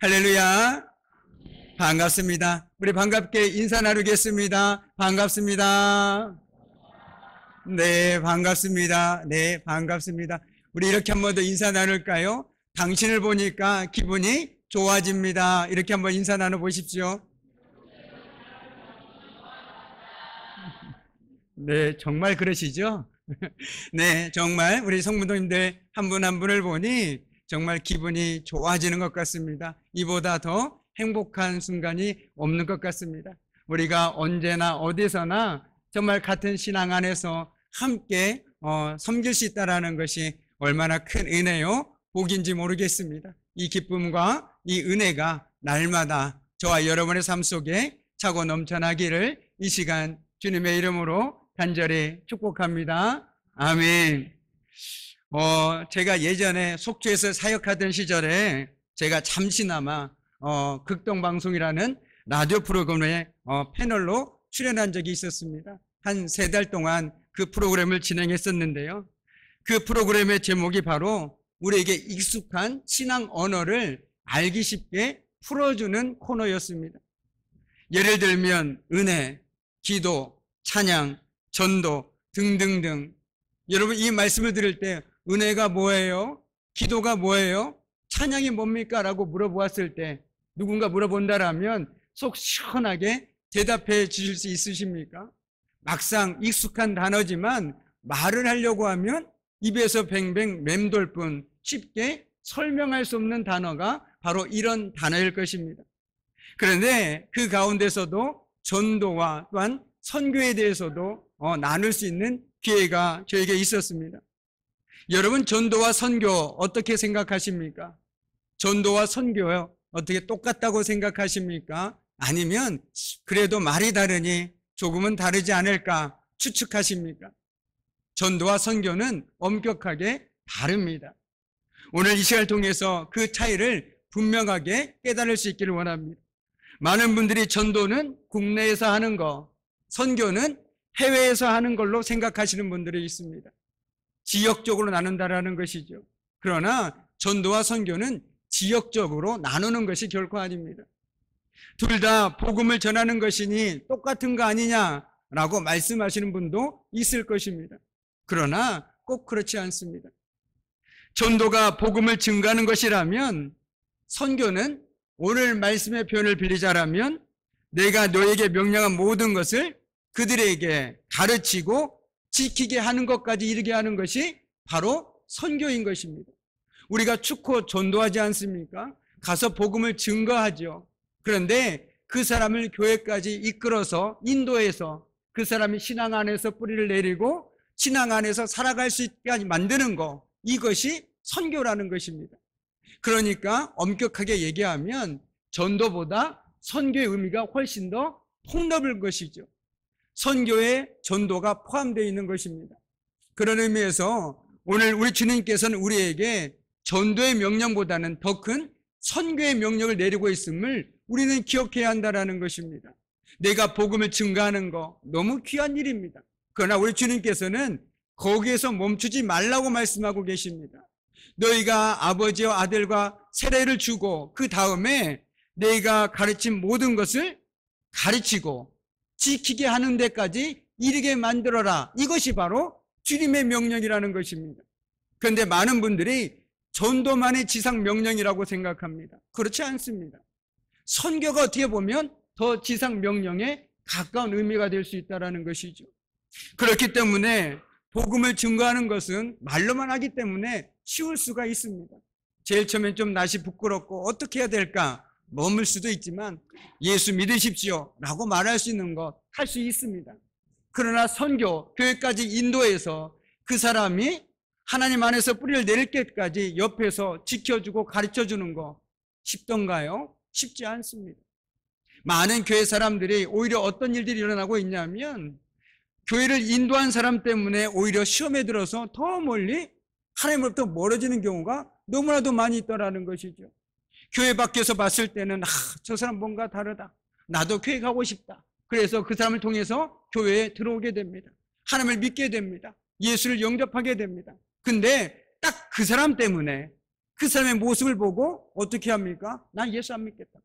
할렐루야. 반갑습니다. 우리 반갑게 인사 나누겠습니다. 반갑습니다. 네, 반갑습니다. 네, 반갑습니다. 우리 이렇게 한 번 더 인사 나눌까요? 당신을 보니까 기분이 좋아집니다. 이렇게 한번 인사 나눠보십시오. 네, 정말 그러시죠? 네, 정말 우리 성도님들 한 분 한 분을 보니 정말 기분이 좋아지는 것 같습니다. 이보다 더 행복한 순간이 없는 것 같습니다. 우리가 언제나 어디서나 정말 같은 신앙 안에서 함께 섬길 수 있다는 것이 얼마나 큰 은혜요, 복인지 모르겠습니다. 이 기쁨과 이 은혜가 날마다 저와 여러분의 삶 속에 차고 넘쳐나기를 이 시간 주님의 이름으로 간절히 축복합니다. 아멘. 제가 예전에 속초에서 사역하던 시절에 제가 잠시나마 극동방송이라는 라디오 프로그램에 패널로 출연한 적이 있었습니다. 한 3달 동안 그 프로그램을 진행했었는데요. 그 프로그램의 제목이 바로 우리에게 익숙한 신앙 언어를 알기 쉽게 풀어주는 코너였습니다. 예를 들면 은혜, 기도, 찬양, 전도 등등등. 여러분, 이 말씀을 들을 때 은혜가 뭐예요? 기도가 뭐예요? 찬양이 뭡니까? 라고 물어보았을 때 누군가 물어본다라면 속 시원하게 대답해 주실 수 있으십니까? 막상 익숙한 단어지만 말을 하려고 하면 입에서 뱅뱅 맴돌 뿐 쉽게 설명할 수 없는 단어가 바로 이런 단어일 것입니다. 그런데 그 가운데서도 전도와 또한 선교에 대해서도 나눌 수 있는 기회가 저에게 있었습니다. 여러분, 전도와 선교 어떻게 생각하십니까? 전도와 선교요, 어떻게 똑같다고 생각하십니까? 아니면 그래도 말이 다르니 조금은 다르지 않을까 추측하십니까? 전도와 선교는 엄격하게 다릅니다. 오늘 이 시간을 통해서 그 차이를 분명하게 깨달을 수 있기를 원합니다. 많은 분들이 전도는 국내에서 하는 거, 선교는 해외에서 하는 걸로 생각하시는 분들이 있습니다. 지역적으로 나눈다라는 것이죠. 그러나 전도와 선교는 지역적으로 나누는 것이 결코 아닙니다. 둘 다 복음을 전하는 것이니 똑같은 거 아니냐라고 말씀하시는 분도 있을 것입니다. 그러나 꼭 그렇지 않습니다. 전도가 복음을 증가하는 것이라면 선교는 오늘 말씀의 표현을 빌리자라면 내가 너에게 명령한 모든 것을 그들에게 가르치고 지키게 하는 것까지 이르게 하는 것이 바로 선교인 것입니다. 우리가 축호 전도하지 않습니까? 가서 복음을 증거하죠. 그런데 그 사람을 교회까지 이끌어서 인도해서 그 사람이 신앙 안에서 뿌리를 내리고 신앙 안에서 살아갈 수 있게 만드는 것, 이것이 선교라는 것입니다. 그러니까 엄격하게 얘기하면 전도보다 선교의 의미가 훨씬 더 폭넓은 것이죠. 선교에 전도가 포함되어 있는 것입니다. 그런 의미에서 오늘 우리 주님께서는 우리에게 전도의 명령보다는 더 큰 선교의 명령을 내리고 있음을 우리는 기억해야 한다는 것입니다. 내가 복음을 증거하는 거 너무 귀한 일입니다. 그러나 우리 주님께서는 거기에서 멈추지 말라고 말씀하고 계십니다. 너희가 아버지와 아들과 세례를 주고 그 다음에 너희가 가르친 모든 것을 가르치고 지키게 하는 데까지 이르게 만들어라. 이것이 바로 주님의 명령이라는 것입니다. 그런데 많은 분들이 전도만의 지상 명령이라고 생각합니다. 그렇지 않습니다. 선교가 어떻게 보면 더 지상 명령에 가까운 의미가 될 수 있다는 것이죠. 그렇기 때문에 복음을 증거하는 것은 말로만 하기 때문에 쉬울 수가 있습니다. 제일 처음엔 좀 낯이 부끄럽고 어떻게 해야 될까 머물 수도 있지만 예수 믿으십시오 라고 말할 수 있는 것 할 수 있습니다. 그러나 선교, 교회까지 인도해서 그 사람이 하나님 안에서 뿌리를 내릴 때까지 옆에서 지켜주고 가르쳐주는 거 쉽던가요? 쉽지 않습니다. 많은 교회 사람들이 오히려 어떤 일들이 일어나고 있냐면 교회를 인도한 사람 때문에 오히려 시험에 들어서 더 멀리 하나님으로부터 멀어지는 경우가 너무나도 많이 있다는 것이죠. 교회 밖에서 봤을 때는 저 사람 뭔가 다르다. 나도 교회 가고 싶다. 그래서 그 사람을 통해서 교회에 들어오게 됩니다. 하나님을 믿게 됩니다. 예수를 영접하게 됩니다. 근데 딱 그 사람 때문에 그 사람의 모습을 보고 어떻게 합니까? 난 예수 안 믿겠다.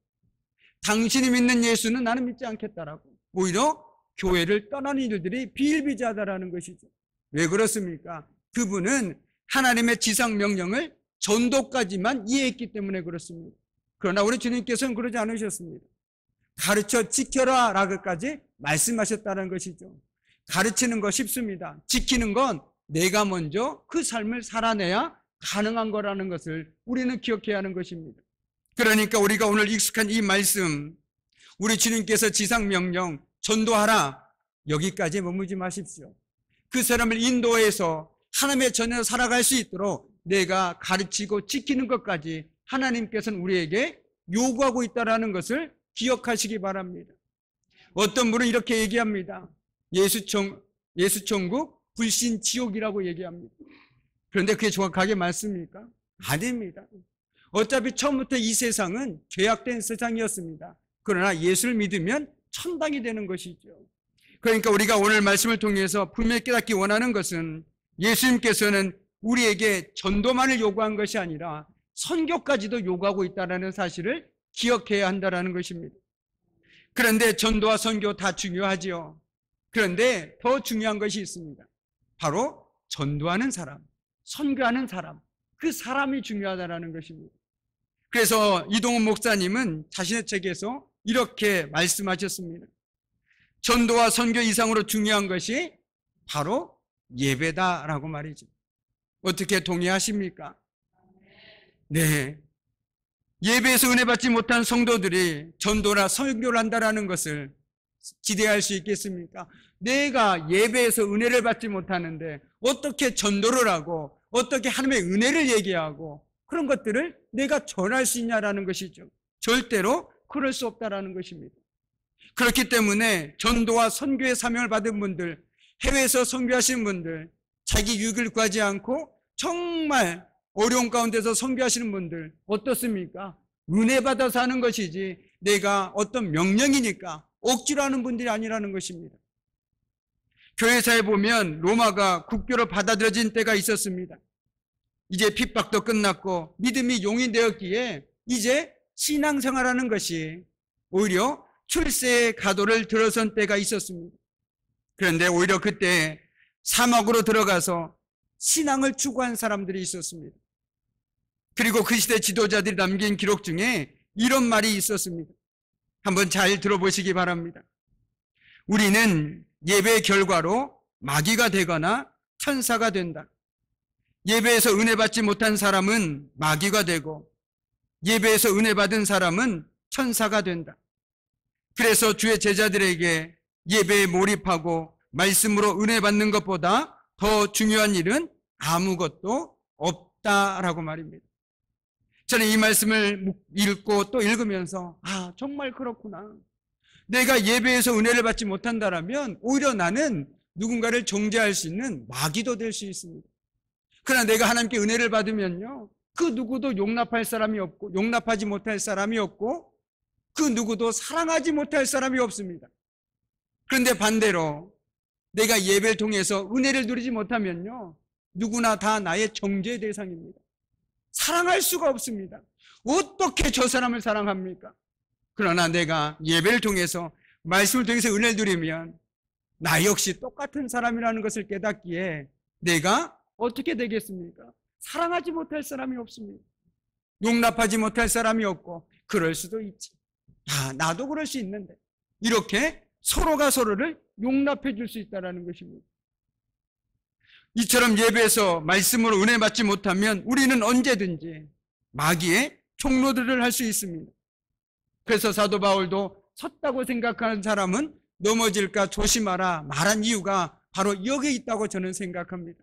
당신이 믿는 예수는 나는 믿지 않겠다라고 오히려 교회를 떠나는 일들이 비일비재하다라는 것이죠. 왜 그렇습니까? 그분은 하나님의 지상 명령을 전도까지만 이해했기 때문에 그렇습니다. 그러나 우리 주님께서는 그러지 않으셨습니다. 가르쳐 지켜라 라고까지 말씀하셨다는 것이죠. 가르치는 거 쉽습니다. 지키는 건 내가 먼저 그 삶을 살아내야 가능한 거라는 것을 우리는 기억해야 하는 것입니다. 그러니까 우리가 오늘 익숙한 이 말씀, 우리 주님께서 지상 명령 전도하라, 여기까지 머무지 마십시오. 그 사람을 인도해서 하나님의 전에서 살아갈 수 있도록 내가 가르치고 지키는 것까지 하나님께서는 우리에게 요구하고 있다는 것을 기억하시기 바랍니다. 어떤 분은 이렇게 얘기합니다. 예수천국 불신 지옥이라고 얘기합니다. 그런데 그게 정확하게 맞습니까? 아닙니다. 어차피 처음부터 이 세상은 죄악된 세상이었습니다. 그러나 예수를 믿으면 천당이 되는 것이죠. 그러니까 우리가 오늘 말씀을 통해서 분명히 깨닫기 원하는 것은 예수님께서는 우리에게 전도만을 요구한 것이 아니라 선교까지도 요구하고 있다는 사실을 기억해야 한다는 것입니다. 그런데 전도와 선교 다 중요하지요. 그런데 더 중요한 것이 있습니다. 바로 전도하는 사람, 선교하는 사람, 그 사람이 중요하다는 것입니다. 그래서 이동훈 목사님은 자신의 책에서 이렇게 말씀하셨습니다. 전도와 선교 이상으로 중요한 것이 바로 예배다라고 말이죠. 어떻게 동의하십니까? 네. 예배에서 은혜 받지 못한 성도들이 전도나 선교를 한다는 것을 기대할 수 있겠습니까? 내가 예배에서 은혜를 받지 못하는데 어떻게 전도를 하고 어떻게 하나님의 은혜를 얘기하고 그런 것들을 내가 전할 수 있냐라는 것이죠. 절대로 그럴 수 없다라는 것입니다. 그렇기 때문에 전도와 선교의 사명을 받은 분들, 해외에서 선교하시는 분들, 자기 유익을 구하지 않고 정말 어려운 가운데서 선교하시는 분들 어떻습니까? 은혜 받아서 하는 것이지 내가 어떤 명령이니까 억지로 하는 분들이 아니라는 것입니다. 교회사에 보면 로마가 국교로 받아들여진 때가 있었습니다. 이제 핍박도 끝났고 믿음이 용인되었기에 이제 신앙생활하는 것이 오히려 출세의 가도를 들어선 때가 있었습니다. 그런데 오히려 그때 사막으로 들어가서 신앙을 추구한 사람들이 있었습니다. 그리고 그 시대 지도자들이 남긴 기록 중에 이런 말이 있었습니다. 한번 잘 들어보시기 바랍니다. 우리는 예배의 결과로 마귀가 되거나 천사가 된다. 예배에서 은혜 받지 못한 사람은 마귀가 되고 예배에서 은혜 받은 사람은 천사가 된다. 그래서 주의 제자들에게 예배에 몰입하고 말씀으로 은혜 받는 것보다 더 중요한 일은 아무것도 없다라고 말입니다. 저는 이 말씀을 읽고 또 읽으면서 정말 그렇구나. 내가 예배에서 은혜를 받지 못한다면 오히려 나는 누군가를 정죄할 수 있는 마귀도 될 수 있습니다. 그러나 내가 하나님께 은혜를 받으면요, 그 누구도 용납할 사람이 없고 용납하지 못할 사람이 없고 그 누구도 사랑하지 못할 사람이 없습니다. 그런데 반대로 내가 예배를 통해서 은혜를 누리지 못하면요, 누구나 다 나의 정죄 대상입니다. 사랑할 수가 없습니다. 어떻게 저 사람을 사랑합니까? 그러나 내가 예배를 통해서 말씀을 통해서 은혜를 누리면 나 역시 똑같은 사람이라는 것을 깨닫기에 내가 어떻게 되겠습니까? 사랑하지 못할 사람이 없습니다. 용납하지 못할 사람이 없고 그럴 수도 있지. 나도 그럴 수 있는데 이렇게 서로가 서로를 용납해 줄 수 있다는 것입니다. 이처럼 예배에서 말씀으로 은혜 받지 못하면 우리는 언제든지 마귀의 총로들을 할 수 있습니다. 그래서 사도 바울도 섰다고 생각하는 사람은 넘어질까 조심하라 말한 이유가 바로 여기에 있다고 저는 생각합니다.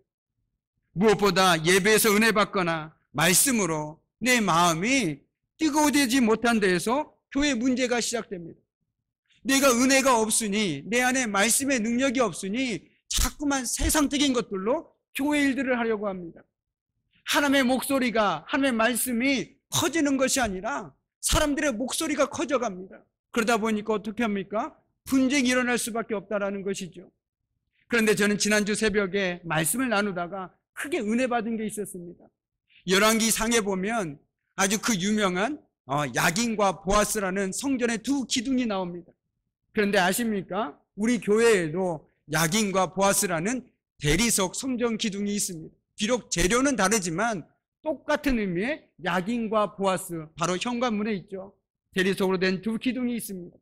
무엇보다 예배에서 은혜 받거나 말씀으로 내 마음이 뜨거워지지 못한 데에서 교회 문제가 시작됩니다. 내가 은혜가 없으니 내 안에 말씀의 능력이 없으니 자꾸만 세상적인 것들로 교회 일들을 하려고 합니다. 하나님의 목소리가, 하나님의 말씀이 커지는 것이 아니라 사람들의 목소리가 커져갑니다. 그러다 보니까 어떻게 합니까? 분쟁이 일어날 수밖에 없다는 것이죠. 그런데 저는 지난주 새벽에 말씀을 나누다가 크게 은혜 받은 게 있었습니다. 열왕기 상에 보면 아주 그 유명한 야긴과 보아스라는 성전의 두 기둥이 나옵니다. 그런데 아십니까? 우리 교회에도 야긴과 보아스라는 대리석 성전 기둥이 있습니다. 비록 재료는 다르지만 똑같은 의미의 야긴과 보아스, 바로 현관문에 있죠. 대리석으로 된 두 기둥이 있습니다.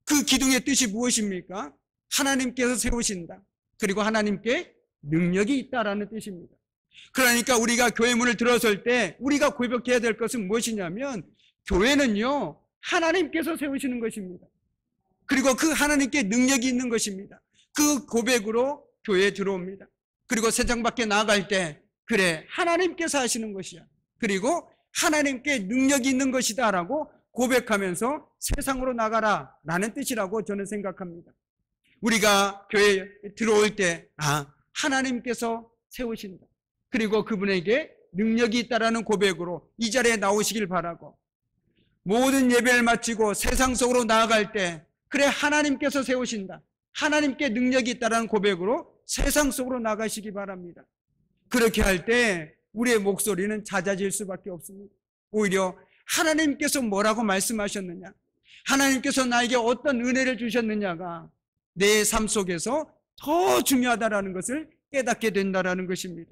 그 기둥의 뜻이 무엇입니까? 하나님께서 세우신다. 그리고 하나님께 능력이 있다라는 뜻입니다. 그러니까 우리가 교회 문을 들어설 때 우리가 고백해야 될 것은 무엇이냐면, 교회는요, 하나님께서 세우시는 것입니다. 그리고 그 하나님께 능력이 있는 것입니다. 그 고백으로 교회에 들어옵니다. 그리고 세상 밖에 나아갈 때, 그래, 하나님께서 하시는 것이야. 그리고 하나님께 능력이 있는 것이다 라고 고백하면서 세상으로 나가라 라는 뜻이라고 저는 생각합니다. 우리가 교회에 들어올 때, 하나님께서 세우신다. 그리고 그분에게 능력이 있다라는 고백으로 이 자리에 나오시길 바라고, 모든 예배를 마치고 세상 속으로 나아갈 때, 그래, 하나님께서 세우신다. 하나님께 능력이 있다라는 고백으로 세상 속으로 나가시기 바랍니다. 그렇게 할 때 우리의 목소리는 잦아질 수밖에 없습니다. 오히려 하나님께서 뭐라고 말씀하셨느냐, 하나님께서 나에게 어떤 은혜를 주셨느냐가 내 삶 속에서 더 중요하다라는 것을 깨닫게 된다라는 것입니다.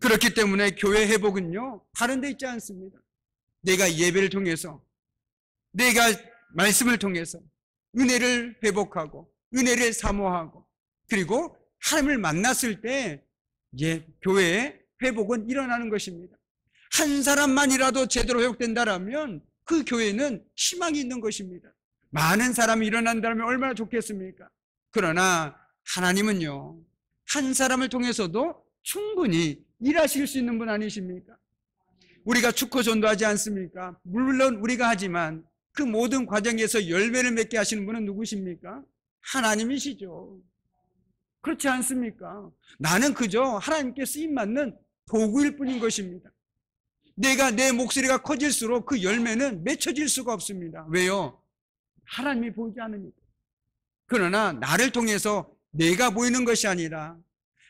그렇기 때문에 교회 회복은요, 다른 데 있지 않습니다. 내가 예배를 통해서, 내가 말씀을 통해서 은혜를 회복하고 은혜를 사모하고, 그리고 하나님을 만났을 때 교회의 회복은 일어나는 것입니다. 한 사람만이라도 제대로 회복된다라면 그 교회는 희망이 있는 것입니다. 많은 사람이 일어난다면 얼마나 좋겠습니까? 그러나 하나님은요, 한 사람을 통해서도 충분히 일하실 수 있는 분 아니십니까? 우리가 축구 전도하지 않습니까? 물론 우리가 하지만 그 모든 과정에서 열매를 맺게 하시는 분은 누구십니까? 하나님이시죠. 그렇지 않습니까? 나는 그저 하나님께 쓰임받는 도구일 뿐인 것입니다. 내 목소리가 커질수록 그 열매는 맺혀질 수가 없습니다. 왜요? 하나님이 보이지 않으니까. 그러나 나를 통해서 내가 보이는 것이 아니라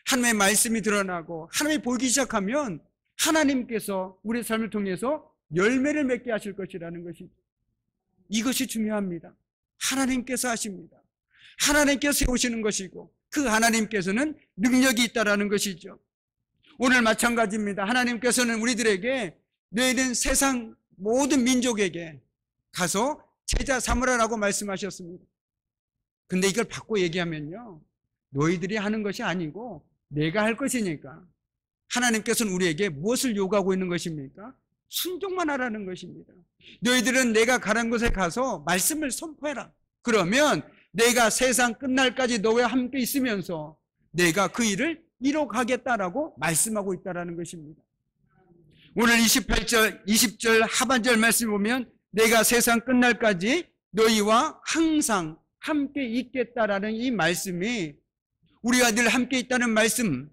하나님의 말씀이 드러나고 하나님이 보이기 시작하면 하나님께서 우리 삶을 통해서 열매를 맺게 하실 것이라는 것이죠. 이것이 중요합니다. 하나님께서 하십니다. 하나님께서 세우시는 것이고 그 하나님께서는 능력이 있다라는 것이죠. 오늘 마찬가지입니다. 하나님께서는 우리들에게 너희는 세상 모든 민족에게 가서 제자 삼으라라고 말씀하셨습니다. 근데 이걸 바꿔 얘기하면요, 너희들이 하는 것이 아니고 내가 할 것이니까 하나님께서는 우리에게 무엇을 요구하고 있는 것입니까? 순종만 하라는 것입니다. 너희들은 내가 가는 곳에 가서 말씀을 선포해라. 그러면 내가 세상 끝날까지 너와 함께 있으면서 내가 그 일을 이뤄가겠다라고 말씀하고 있다라는 것입니다. 오늘 28절, 20절 하반절 말씀을 보면 내가 세상 끝날까지 너희와 항상 함께 있겠다라는 이 말씀이, 우리가 늘 함께 있다는 말씀,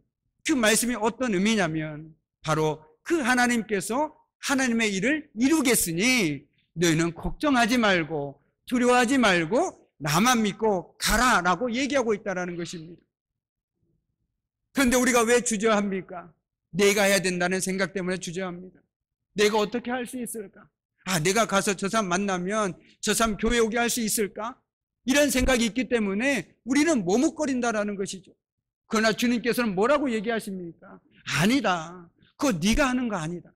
그 말씀이 어떤 의미냐면 바로 그 하나님께서 하나님의 일을 이루겠으니 너희는 걱정하지 말고 두려워하지 말고 나만 믿고 가라라고 얘기하고 있다는 것입니다. 그런데 우리가 왜 주저합니까? 내가 해야 된다는 생각 때문에 주저합니다. 내가 어떻게 할 수 있을까? 내가 가서 저 사람 만나면 저 사람 교회 오게 할 수 있을까? 이런 생각이 있기 때문에 우리는 머뭇거린다라는 것이죠. 그러나 주님께서는 뭐라고 얘기하십니까? 아니다. 그거 네가 하는 거 아니다.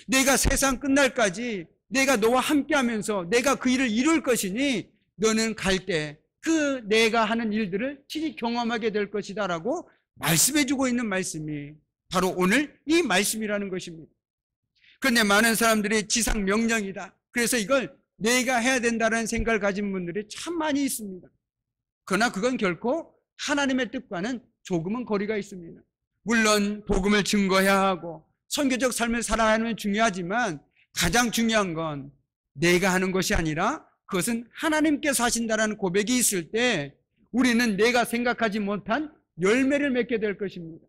내가 세상 끝날까지 내가 너와 함께하면서 내가 그 일을 이룰 것이니 너는 갈 때 그 내가 하는 일들을 친히 경험하게 될 것이다 라고 말씀해주고 있는 말씀이 바로 오늘 이 말씀이라는 것입니다. 그런데 많은 사람들이 지상 명령이다, 그래서 이걸 내가 해야 된다는 생각을 가진 분들이 참 많이 있습니다. 그러나 그건 결코 하나님의 뜻과는 조금은 거리가 있습니다. 물론 복음을 증거해야 하고 선교적 삶을 살아야 하는 건 중요하지만 가장 중요한 건 내가 하는 것이 아니라 그것은 하나님께서 하신다는 고백이 있을 때 우리는 내가 생각하지 못한 열매를 맺게 될 것입니다.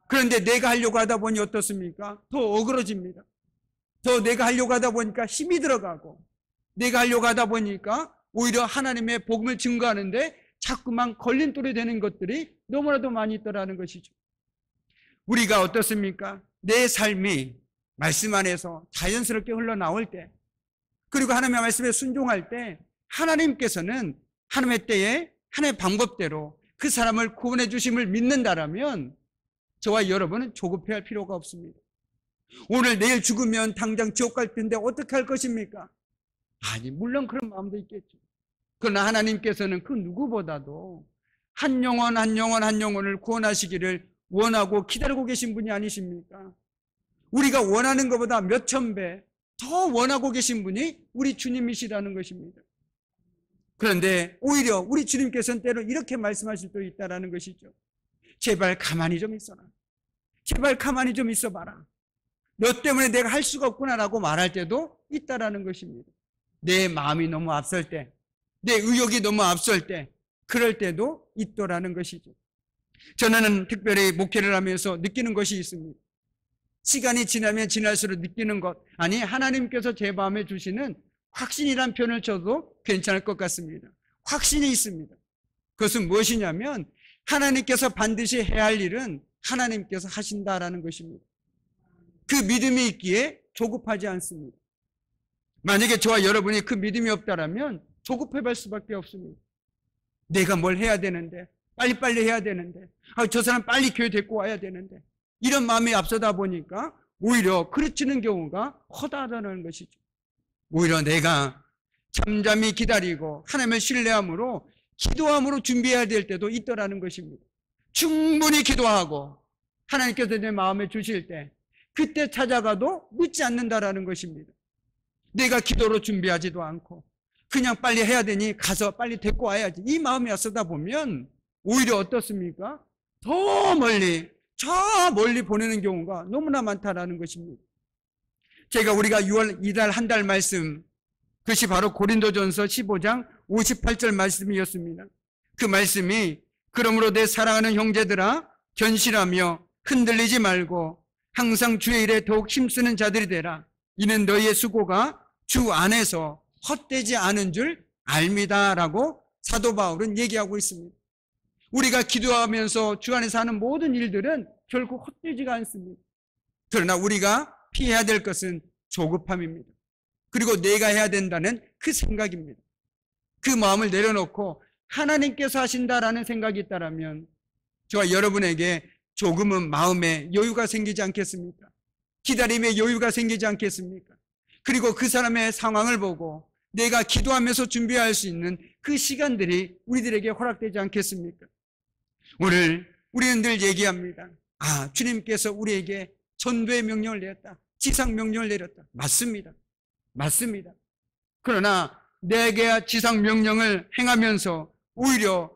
그런데 내가 하려고 하다 보니 어떻습니까? 더 어그러집니다. 더 내가 하려고 하다 보니까 힘이 들어가고, 내가 하려고 하다 보니까 오히려 하나님의 복음을 증거하는데 자꾸만 걸림돌이 되는 것들이 너무나도 많이 있더라는 것이죠. 우리가 어떻습니까? 내 삶이 말씀 안에서 자연스럽게 흘러나올 때, 그리고 하나님의 말씀에 순종할 때 하나님께서는 하나님의 때에 하나님의 방법대로 그 사람을 구원해 주심을 믿는다라면 저와 여러분은 조급해할 필요가 없습니다. 오늘 내일 죽으면 당장 지옥 갈 텐데 어떻게 할 것입니까? 아니, 물론 그런 마음도 있겠죠. 그러나 하나님께서는 그 누구보다도 한 영혼 한 영혼 한 영혼을 구원하시기를 원하고 기다리고 계신 분이 아니십니까? 우리가 원하는 것보다 몇천 배 더 원하고 계신 분이 우리 주님이시라는 것입니다. 그런데 오히려 우리 주님께서는 때로 이렇게 말씀하실 수도 있다는 것이죠. 제발 가만히 좀 있어라. 제발 가만히 좀 있어봐라. 너 때문에 내가 할 수가 없구나라고 말할 때도 있다는 것입니다. 내 마음이 너무 앞설 때, 내 의욕이 너무 앞설 때, 그럴 때도 있더라는 것이죠. 저는 특별히 목회를 하면서 느끼는 것이 있습니다. 시간이 지나면 지날수록 느끼는 것, 아니 하나님께서 제 마음에 주시는 확신이란 표현을 쳐도 괜찮을 것 같습니다. 확신이 있습니다. 그것은 무엇이냐면 하나님께서 반드시 해야 할 일은 하나님께서 하신다라는 것입니다. 그 믿음이 있기에 조급하지 않습니다. 만약에 저와 여러분이 그 믿음이 없다라면 조급해할 수밖에 없습니다. 내가 뭘 해야 되는데, 빨리빨리 해야 되는데, 저 사람 빨리 교회 데리고 와야 되는데, 이런 마음이 앞서다 보니까 오히려 그르치는 경우가 허다하다는 것이죠. 오히려 내가 잠잠히 기다리고 하나님을 신뢰함으로 기도함으로 준비해야 될 때도 있더라는 것입니다. 충분히 기도하고 하나님께서 내 마음에 주실 때 그때 찾아가도 늦지 않는다라는 것입니다. 내가 기도로 준비하지도 않고 그냥 빨리 해야 되니 가서 빨리 데리고 와야지, 이 마음이 앞서다 보면 오히려 어떻습니까? 더 멀리, 저 멀리 보내는 경우가 너무나 많다라는 것입니다. 우리가 6월 이달 한 달 말씀, 그것이 바로 고린도전서 15장 58절 말씀이었습니다. 그 말씀이 그러므로 내 사랑하는 형제들아 견실하며 흔들리지 말고 항상 주의 일에 더욱 힘쓰는 자들이 되라. 이는 너희의 수고가 주 안에서 헛되지 않은 줄 압니다라고 사도 바울은 얘기하고 있습니다. 우리가 기도하면서 주 안에서 하는 모든 일들은 결코 헛되지가 않습니다. 그러나 우리가 피해야 될 것은 조급함입니다. 그리고 내가 해야 된다는 그 생각입니다. 그 마음을 내려놓고 하나님께서 하신다라는 생각이 있다면 저와 여러분에게 조금은 마음에 여유가 생기지 않겠습니까? 기다림에 여유가 생기지 않겠습니까? 그리고 그 사람의 상황을 보고 내가 기도하면서 준비할 수 있는 그 시간들이 우리들에게 허락되지 않겠습니까? 오늘 우리는 늘 얘기합니다. 주님께서 우리에게 전도의 명령을 내렸다. 지상 명령을 내렸다. 맞습니다. 맞습니다. 그러나 내게 지상 명령을 행하면서 오히려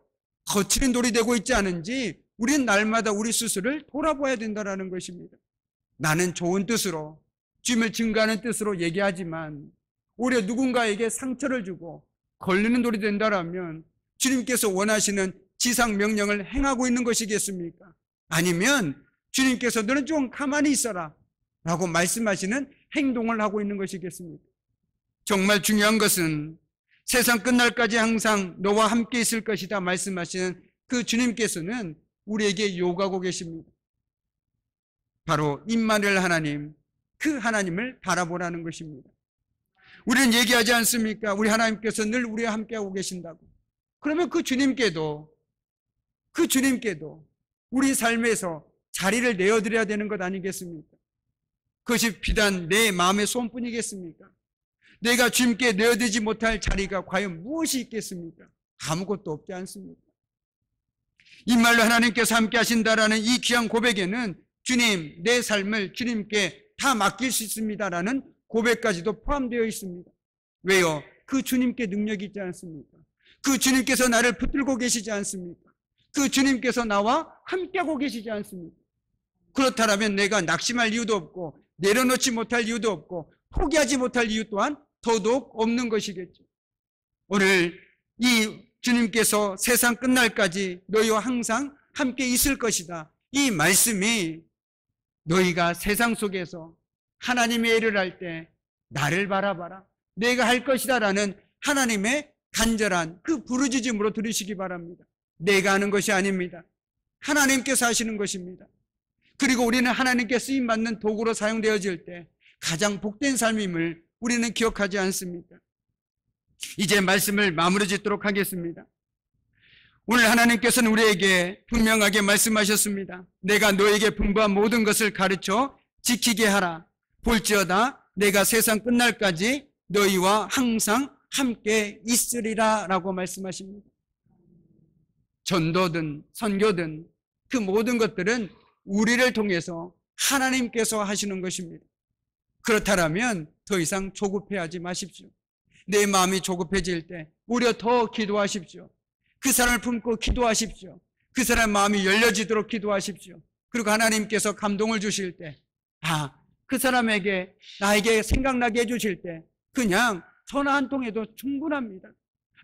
거치는 돌이 되고 있지 않은지 우리는 날마다 우리 스스로를 돌아봐야 된다는 것입니다. 나는 좋은 뜻으로, 주님을 증거하는 뜻으로 얘기하지만 오히려 누군가에게 상처를 주고 걸리는 돌이 된다면 주님께서 원하시는 지상 명령을 행하고 있는 것이겠습니까? 아니면 주님께서 너는 좀 가만히 있어라 라고 말씀하시는 행동을 하고 있는 것이겠습니까? 정말 중요한 것은 세상 끝날까지 항상 너와 함께 있을 것이다 말씀하시는 그 주님께서는 우리에게 요구하고 계십니다. 바로 임마누엘 하나님, 그 하나님을 바라보라는 것입니다. 우리는 얘기하지 않습니까? 우리 하나님께서 늘 우리와 함께하고 계신다고. 그러면 그 주님께도 우리 삶에서 자리를 내어드려야 되는 것 아니겠습니까? 그것이 비단 내 마음의 소원뿐이겠습니까? 내가 주님께 내어드리지 못할 자리가 과연 무엇이 있겠습니까? 아무것도 없지 않습니까? 임말로 하나님께서 함께 하신다라는 이 귀한 고백에는 주님, 내 삶을 주님께 다 맡길 수 있습니다라는 고백까지도 포함되어 있습니다. 왜요? 그 주님께 능력이 있지 않습니까? 그 주님께서 나를 붙들고 계시지 않습니까? 그 주님께서 나와 함께하고 계시지 않습니까? 그렇다면 내가 낙심할 이유도 없고 내려놓지 못할 이유도 없고 포기하지 못할 이유 또한 더더욱 없는 것이겠죠. 오늘 이 주님께서 세상 끝날까지 너희와 항상 함께 있을 것이다, 이 말씀이 너희가 세상 속에서 하나님의 일을 할 때 나를 바라봐라, 내가 할 것이다 라는 하나님의 간절한 그 부르짖음으로 들으시기 바랍니다. 내가 하는 것이 아닙니다. 하나님께서 하시는 것입니다. 그리고 우리는 하나님께 쓰임받는 도구로 사용되어질 때 가장 복된 삶임을 우리는 기억하지 않습니까? 이제 말씀을 마무리 짓도록 하겠습니다. 오늘 하나님께서는 우리에게 분명하게 말씀하셨습니다. 내가 너에게 분부한 모든 것을 가르쳐 지키게 하라. 볼지어다 내가 세상 끝날까지 너희와 항상 함께 있으리라 라고 말씀하십니다. 전도든 선교든 그 모든 것들은 우리를 통해서 하나님께서 하시는 것입니다. 그렇다면 더 이상 조급해하지 마십시오. 내 마음이 조급해질 때 오히려 더 기도하십시오. 그 사람을 품고 기도하십시오. 그 사람 마음이 열려지도록 기도하십시오. 그리고 하나님께서 감동을 주실 때, 그 사람에게 나에게 생각나게 해주실 때 그냥 전화 한 통해도 충분합니다.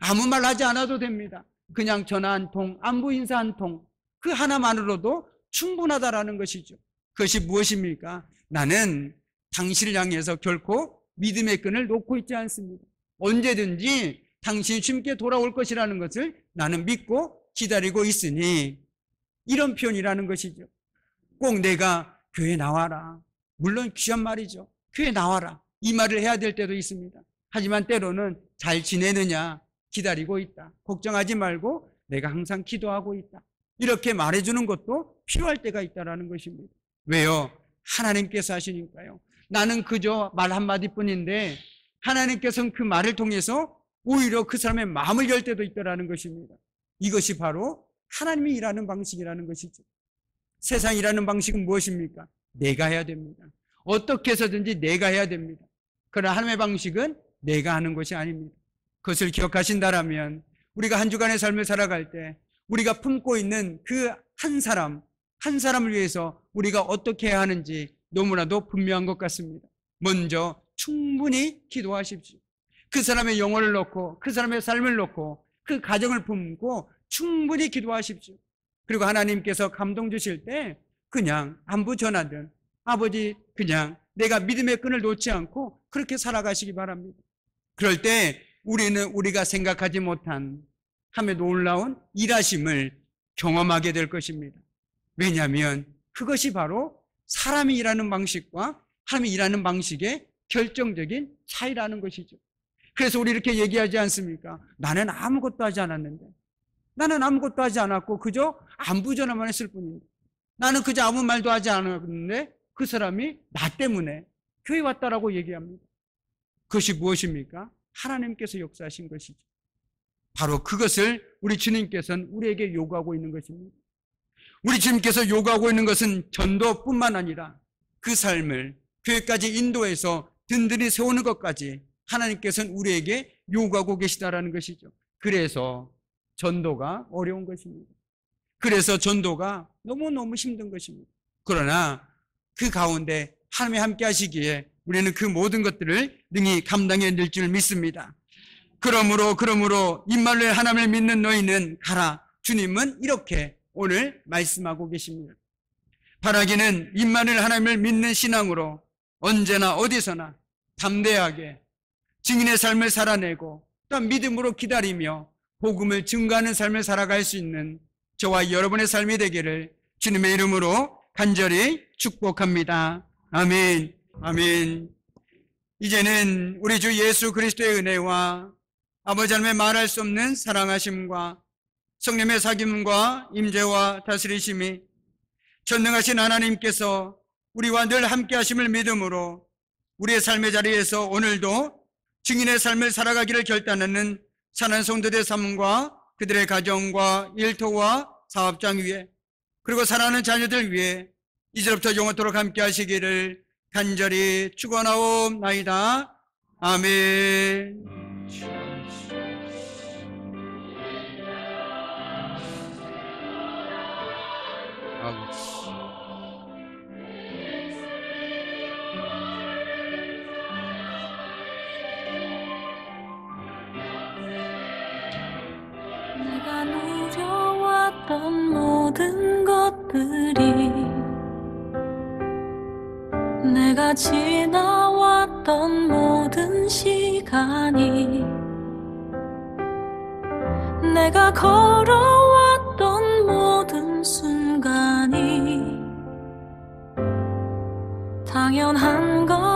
아무 말 하지 않아도 됩니다. 그냥 전화 한 통, 안부 인사 한 통, 그 하나만으로도 충분하다라는 것이죠. 그것이 무엇입니까? 나는 당신을 향해서 결코 믿음의 끈을 놓고 있지 않습니다. 언제든지 당신이 주님께 돌아올 것이라는 것을 나는 믿고 기다리고 있으니, 이런 표현이라는 것이죠. 꼭 내가 교회 나와라, 물론 귀한 말이죠. 교회 나와라, 이 말을 해야 될 때도 있습니다. 하지만 때로는 잘 지내느냐, 기다리고 있다, 걱정하지 말고 내가 항상 기도하고 있다, 이렇게 말해주는 것도 필요할 때가 있다는 것입니다. 왜요? 하나님께서 하시니까요. 나는 그저 말 한마디뿐인데 하나님께서는 그 말을 통해서 오히려 그 사람의 마음을 열 때도 있다는 것입니다. 이것이 바로 하나님이 일하는 방식이라는 것이죠. 세상이 일하는 방식은 무엇입니까? 내가 해야 됩니다. 어떻게 해서든지 내가 해야 됩니다. 그러나 하나님의 방식은 내가 하는 것이 아닙니다. 그것을 기억하신다라면 우리가 한 주간의 삶을 살아갈 때 우리가 품고 있는 그 한 사람을 위해서 우리가 어떻게 해야 하는지 너무나도 분명한 것 같습니다. 먼저 충분히 기도하십시오. 그 사람의 영혼을 놓고, 그 사람의 삶을 놓고, 그 가정을 품고 충분히 기도하십시오. 그리고 하나님께서 감동 주실 때 그냥 안부 전하든, 아버지 그냥 내가 믿음의 끈을 놓지 않고 그렇게 살아가시기 바랍니다. 그럴 때 우리는 우리가 생각하지 못한 하며 놀라운 일하심을 경험하게 될 것입니다. 왜냐하면 그것이 바로 사람이 일하는 방식과 하나님이 일하는 방식의 결정적인 차이라는 것이죠. 그래서 우리 이렇게 얘기하지 않습니까? 나는 아무것도 하지 않았는데, 나는 아무것도 하지 않았고 그저 안부 전화만 했을 뿐인데, 나는 그저 아무 말도 하지 않았는데 그 사람이 나 때문에 교회 왔다라고 얘기합니다. 그것이 무엇입니까? 하나님께서 역사하신 것이죠. 바로 그것을 우리 주님께서는 우리에게 요구하고 있는 것입니다. 우리 주님께서 요구하고 있는 것은 전도뿐만 아니라 그 삶을 교회까지 인도해서 든든히 세우는 것까지 하나님께서는 우리에게 요구하고 계시다라는 것이죠. 그래서 전도가 어려운 것입니다. 그래서 전도가 너무너무 힘든 것입니다. 그러나 그 가운데 하나님이 함께 하시기에 우리는 그 모든 것들을 능히 감당해낼 줄 믿습니다. 그러므로 임마누엘 하나님을 믿는 너희는 가라. 주님은 이렇게 오늘 말씀하고 계십니다. 바라기는 임마누엘 하나님을 믿는 신앙으로 언제나 어디서나 담대하게 증인의 삶을 살아내고 또 믿음으로 기다리며 복음을 증거하는 삶을 살아갈 수 있는 저와 여러분의 삶이 되기를 주님의 이름으로 간절히 축복합니다. 아멘. 아멘. 이제는 우리 주 예수 그리스도의 은혜와 아버지 하나님의 말할 수 없는 사랑하심과 성령의 사귐과 임재와 다스리심이 전능하신 하나님께서 우리와 늘 함께 하심을 믿음으로 우리의 삶의 자리에서 오늘도 증인의 삶을 살아가기를 결단하는 사는 성도들의 삶과 그들의 가정과 일터와 사업장 위에, 그리고 사랑하는 자녀들 위에 이제부터 영원토록 함께 하시기를 간절히 축원하옵나이다. 아멘. 내가 누려왔던 모든 것들이, 내가 지나왔던 모든 시간이, 내가 걸어왔던 모든 순간이 당연한 것